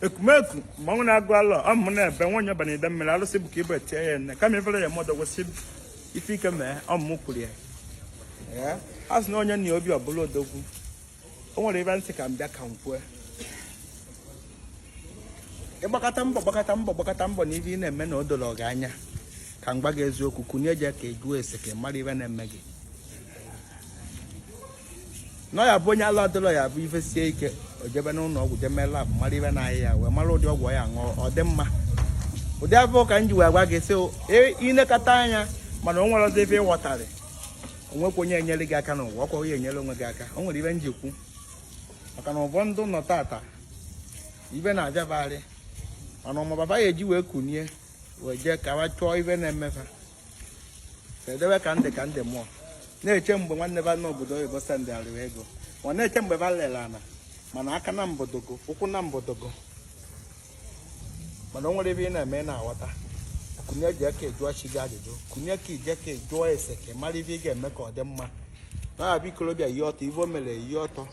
ekumeku mmanwụ na-agụ alọ ọ mụ na-ebe nwaanyị ọbana ide mmiri alụsị bụ ka ibe tie ya nne kama ifere ya mmadụ gosi ife ike mee ọmụmụ kwuru ya a sị na onye na obi ọbụla odogwu o nwere ebe ntị ka m bịa ka m kwue ịgbakọta mbọ na ife ị na-eme na o doro gị anya ka m gwa gị eziokwu kunye je ka ejuo ese ka ị mara ife na-eme gị na ya bụ onye ala ọdụlọ ya bụ ife sie ike o jebe n'ụlọ ọgwụ je mee lab mara ife na-ahị ya wee mara ụdị ọgwụ ya ṅụọ ọ dị mma ụdị afọ ka m ji wee gwa gị sị ịnekọta anya mana o nwere ọzọ ife ịghọtarị onwekwa onye enyere gị aka n'ụwa ọkwa onye enyere onwe gị aka o nwere ife njikwu maka na ụfọdụ ndụ nọ tata ife na-abịabarị mana ọma baba ya eji wee kunie wee jee ka wa chọọ ife na-emefa edebe ka ndị mmụọ na-eche mgbe nwanne ba n'obodo oyibo sendị arịwa ego ọ na-eche mgbe ba lere ana mana aka na mbodogo ụkwụ na mbodogo mana o nwere ebe ị na-eme na-aghọta kunye je ka ejụọ chi gị ajụjụ kunye ka ije ka ejụọ ese ka mara ife ị ga-eme ka ọ dị mma na ya bụ ikolobịa yi ọtọ ife o mere yi ọtọ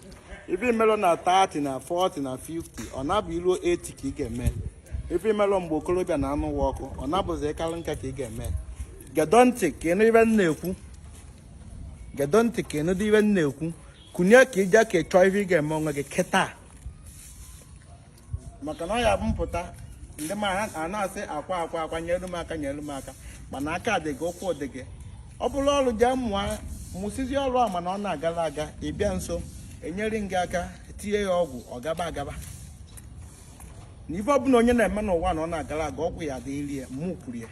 ife imelụ na 30 na 40 na 50 ọ na-abụ iruo 80 ka ị ga-eme ife imelụ mgbe okolobịa na anụ ụwa ọkụ ọ na-abụzi ịkalụ nka ka ị ga-eme gedo ntị ka ịnụ ife na-ekwu gedo ntị ka ịnụ dị ife na-ekwu kunye ka ije ka ịchọọ ife ị ga-eme onwe gị kịta maka na ọ ya bụ mpụta ndị ma a na-asị akwa nyelu m aka mana aka dị gị ụkwụ dị gị ọ bụrụ ọrụ jee mụsizi ọrụ a mana ọ na-agala aga ịbịa nso enyere gị aka tinye ya ọgwụ ọ gaba agaba na ife ọbụla onye na-eme n'ụwa na ọ na-agala aga ọgwụ ya dị iri ya mụ kwuru ya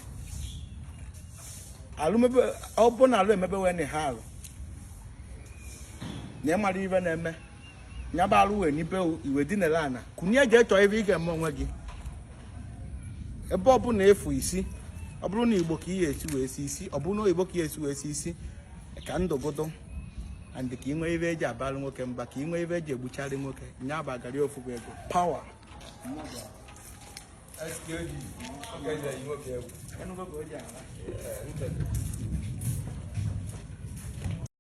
ọ bụ na alụ emebe wee na ha alụ na ịmara ife na-eme nyaba alụ wee n'ibe iwe dinere ana kunye jee chọọ ife ị ga-eme onwe gị ebe ọ bụ na efu isi ọ bụrụ na igbo ka ihe esi wee si isi ọ bụrụ na oyibo ka ihe esi wee si isi ka ndụgodo and ka ị nwee ibe eji abalụ nwoke mba ka ị nwee ibe eji egbucharị nwoke nya bụ agari ofu bụ ego pawa